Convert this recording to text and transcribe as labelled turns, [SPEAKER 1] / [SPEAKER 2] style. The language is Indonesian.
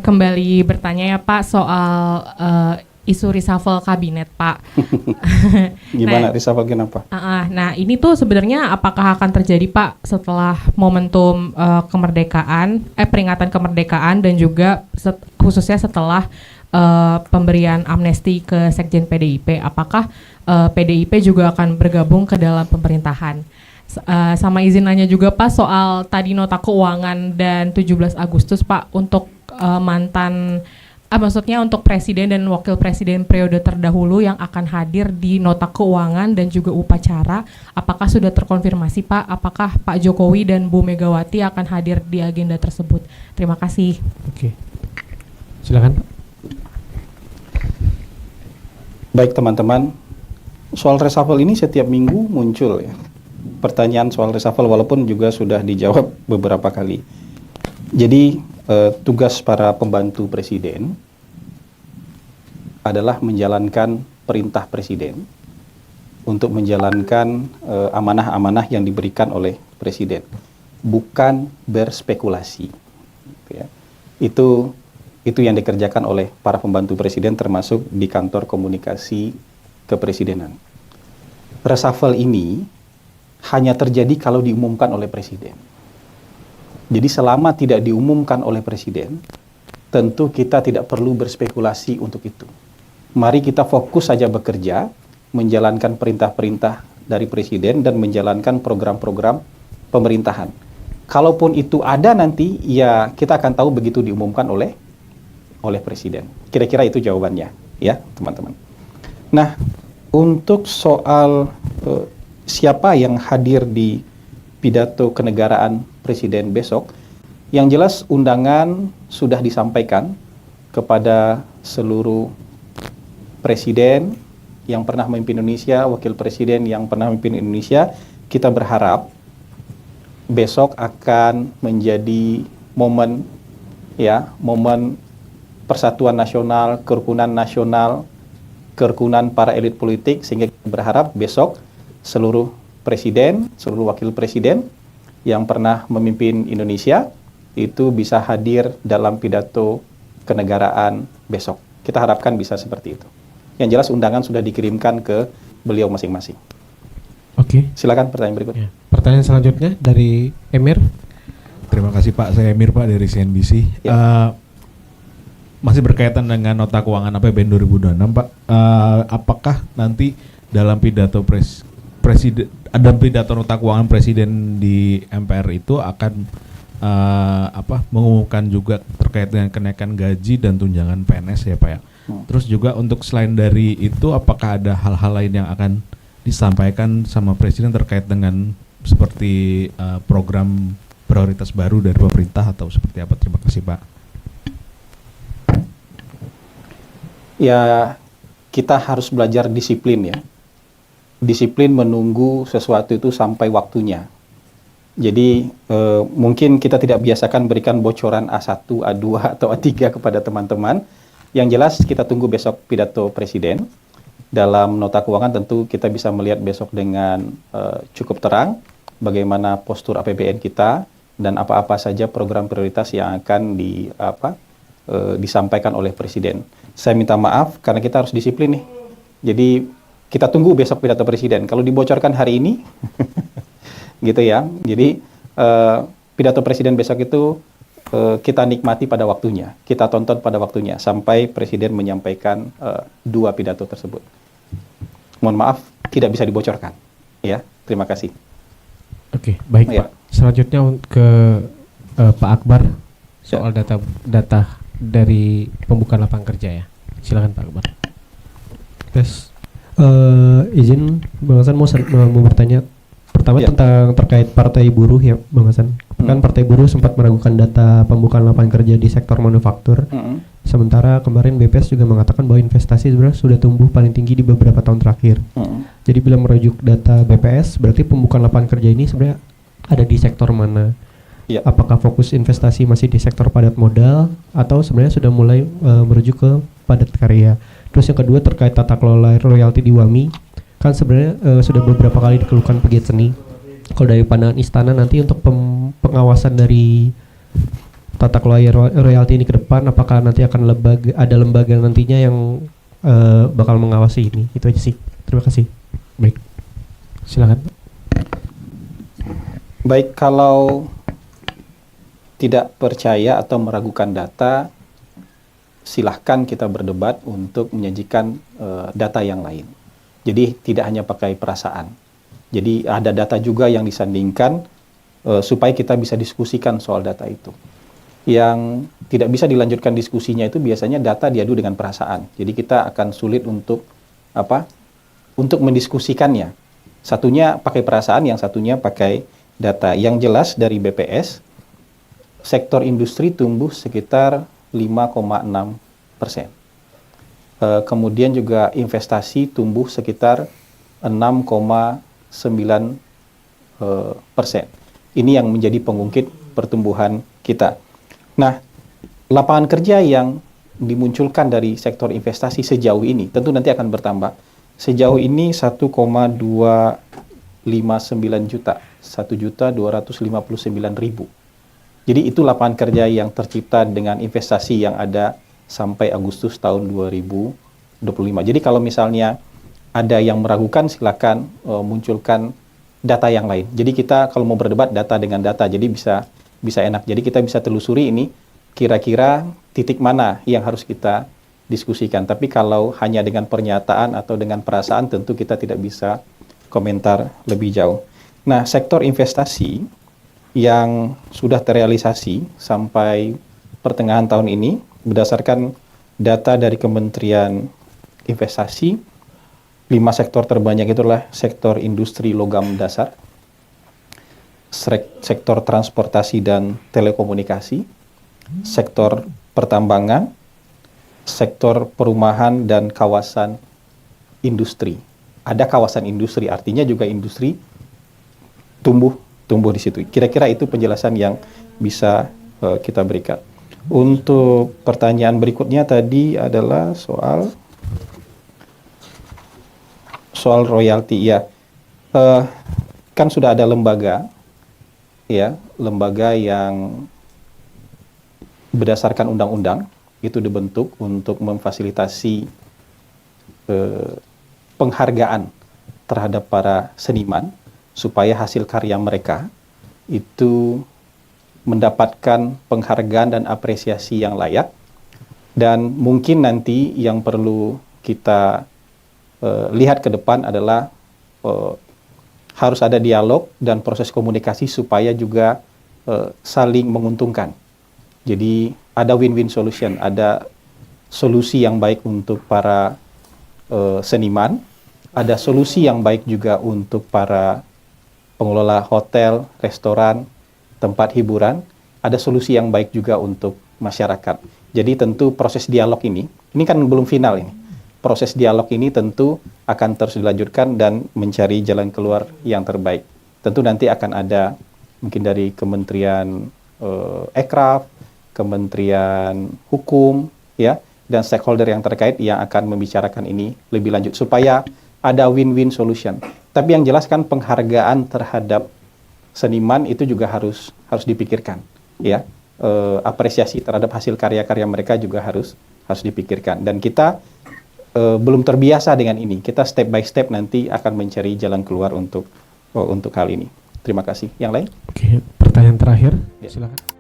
[SPEAKER 1] kembali bertanya ya Pak soal isu reshuffle kabinet Pak.
[SPEAKER 2] Gimana reshuffle kenapa?
[SPEAKER 1] Nah ini tuh sebenarnya apakah akan terjadi Pak setelah momentum kemerdekaan, peringatan kemerdekaan dan juga khususnya setelah pemberian amnesti ke Sekjen PDIP, apakah PDIP juga akan bergabung ke dalam pemerintahan? Sama izin nanya juga Pak soal tadi nota keuangan dan 17 Agustus Pak untuk mantan maksudnya untuk presiden dan wakil presiden periode terdahulu yang akan hadir di nota keuangan dan juga upacara, apakah sudah terkonfirmasi Pak? Apakah Pak Jokowi dan Bu Megawati akan hadir di agenda tersebut? Terima kasih.
[SPEAKER 3] Oke, silakan.
[SPEAKER 2] Baik teman-teman, soal reshuffle ini setiap minggu muncul ya. Pertanyaan soal reshuffle walaupun juga sudah dijawab beberapa kali. Jadi tugas para pembantu presiden adalah menjalankan perintah presiden untuk menjalankan amanah-amanah yang diberikan oleh presiden, bukan berspekulasi. Ya. Itu yang dikerjakan oleh para pembantu presiden termasuk di kantor komunikasi kepresidenan. Reshuffle ini hanya terjadi kalau diumumkan oleh presiden. Jadi selama tidak diumumkan oleh presiden, tentu kita tidak perlu berspekulasi untuk itu. Mari kita fokus saja bekerja, menjalankan perintah-perintah dari presiden dan menjalankan program-program pemerintahan. Kalaupun itu ada nanti, ya kita akan tahu begitu diumumkan oleh presiden. Kira-kira itu jawabannya, ya teman-teman. Nah, untuk soal siapa yang hadir di pidato kenegaraan presiden besok, yang jelas undangan sudah disampaikan kepada seluruh presiden yang pernah memimpin Indonesia, wakil presiden yang pernah memimpin Indonesia. Kita berharap besok akan menjadi momen persatuan nasional, kerukunan para elit politik, sehingga kita berharap besok seluruh presiden, seluruh wakil presiden yang pernah memimpin Indonesia itu bisa hadir dalam pidato kenegaraan besok. Kita harapkan bisa seperti itu. Yang jelas undangan sudah dikirimkan ke beliau masing-masing.
[SPEAKER 3] Oke.
[SPEAKER 2] Silakan pertanyaan berikutnya.
[SPEAKER 3] Ya. Pertanyaan selanjutnya dari Emir.
[SPEAKER 4] Terima kasih Pak, saya Emir Pak dari CNBC. Ya. Masih berkaitan dengan nota keuangan APBN 2026 Pak. Apakah nanti dalam pidato ada pidato nota keuangan presiden di MPR itu akan mengumumkan juga terkait dengan kenaikan gaji dan tunjangan PNS ya Pak ya. Terus juga untuk selain dari itu, apakah ada hal-hal lain yang akan disampaikan sama presiden terkait dengan seperti program prioritas baru dari pemerintah atau seperti apa? Terima kasih Pak.
[SPEAKER 2] Ya, kita harus belajar disiplin ya. Disiplin menunggu sesuatu itu sampai waktunya. Jadi mungkin kita tidak biasakan berikan bocoran A1, A2 atau A3 kepada teman-teman. Yang jelas kita tunggu besok pidato presiden. Dalam nota keuangan tentu kita bisa melihat besok dengan cukup terang bagaimana postur APBN kita dan apa-apa saja program prioritas yang akan disampaikan oleh presiden. Saya minta maaf karena kita harus disiplin nih. Jadi kita tunggu besok pidato presiden. Kalau dibocorkan hari ini, gitu ya. Jadi pidato presiden besok itu kita nikmati pada waktunya, kita tonton pada waktunya sampai presiden menyampaikan dua pidato tersebut. Mohon maaf, tidak bisa dibocorkan. Ya, terima kasih.
[SPEAKER 3] Oke, baik
[SPEAKER 2] Ya.
[SPEAKER 3] Pak. Selanjutnya ke Pak Akbar soal data dari pembukaan lapangan kerja ya. Silakan Pak Akbar.
[SPEAKER 5] Tes. Izin Bang Hasan mau bertanya pertama tentang terkait Partai Buruh ya Bang Hasan. Kan Partai Buruh sempat meragukan data pembukaan lapangan kerja di sektor manufaktur. Sementara kemarin BPS juga mengatakan bahwa investasi sebenarnya sudah tumbuh paling tinggi di beberapa tahun terakhir. Jadi bila merujuk data BPS, berarti pembukaan lapangan kerja ini sebenarnya ada di sektor mana?
[SPEAKER 2] Ya.
[SPEAKER 5] Apakah fokus investasi masih di sektor padat modal atau sebenarnya sudah mulai merujuk ke padat karya? Terus yang kedua terkait tata kelola royalti di WAMI, kan sebenarnya sudah beberapa kali dikeluhkan pegiat seni. Kalau dari pandangan istana nanti untuk pengawasan dari tata kelola royalti ini ke depan, apakah nanti akan ada lembaga nantinya yang bakal mengawasi ini? Itu aja sih. Terima kasih.
[SPEAKER 3] Baik, silakan.
[SPEAKER 2] Baik, kalau tidak percaya atau meragukan data, silahkan kita berdebat untuk menyajikan data yang lain. Jadi tidak hanya pakai perasaan. Jadi ada data juga yang disandingkan supaya kita bisa diskusikan soal data itu. Yang tidak bisa dilanjutkan diskusinya itu biasanya data diadu dengan perasaan. Jadi kita akan sulit untuk untuk mendiskusikannya. Satunya pakai perasaan, yang satunya pakai data. Yang jelas dari BPS, sektor industri tumbuh sekitar 5,6%. Kemudian juga investasi tumbuh sekitar 6,9%. Ini yang menjadi pengungkit pertumbuhan kita. Nah, lapangan kerja yang dimunculkan dari sektor investasi sejauh ini tentu nanti akan bertambah. Sejauh ini 1,259 juta, 1.259.000. Jadi itu lapangan kerja yang tercipta dengan investasi yang ada sampai Agustus tahun 2025. Jadi kalau misalnya ada yang meragukan, silakan munculkan data yang lain. Jadi kita kalau mau berdebat data dengan data, jadi bisa enak. Jadi kita bisa telusuri ini kira-kira titik mana yang harus kita diskusikan. Tapi kalau hanya dengan pernyataan atau dengan perasaan, tentu kita tidak bisa komentar lebih jauh. Nah, sektor investasi yang sudah terrealisasi sampai pertengahan tahun ini berdasarkan data dari Kementerian Investasi, 5 sektor terbanyak itulah sektor industri logam dasar, sektor transportasi dan telekomunikasi, sektor pertambangan, sektor perumahan dan kawasan industri. Ada kawasan industri, artinya juga industri tumbuh di situ. Kira-kira itu penjelasan yang bisa kita berikan. Untuk pertanyaan berikutnya tadi adalah soal royalti, ya. Kan sudah ada lembaga, ya, lembaga yang berdasarkan undang-undang itu dibentuk untuk memfasilitasi penghargaan terhadap para seniman supaya hasil karya mereka itu mendapatkan penghargaan dan apresiasi yang layak. Dan mungkin nanti yang perlu kita lihat ke depan adalah harus ada dialog dan proses komunikasi supaya juga saling menguntungkan. Jadi ada win-win solution, ada solusi yang baik untuk para seniman, ada solusi yang baik juga untuk para pengelola hotel, restoran, tempat hiburan, ada solusi yang baik juga untuk masyarakat. Jadi tentu proses dialog ini kan belum final ini. Proses dialog ini tentu akan terus dilanjutkan dan mencari jalan keluar yang terbaik. Tentu nanti akan ada mungkin dari Kementerian Ekraf, Kementerian Hukum, ya, dan stakeholder yang terkait yang akan membicarakan ini lebih lanjut supaya ada win-win solution. Tapi yang jelas kan penghargaan terhadap seniman itu juga harus dipikirkan, ya. Apresiasi terhadap hasil karya-karya mereka juga harus dipikirkan. Dan kita belum terbiasa dengan ini. Kita step by step nanti akan mencari jalan keluar untuk hal ini. Terima kasih. Yang lain?
[SPEAKER 3] Oke, pertanyaan terakhir,
[SPEAKER 2] Ya.
[SPEAKER 3] silakan.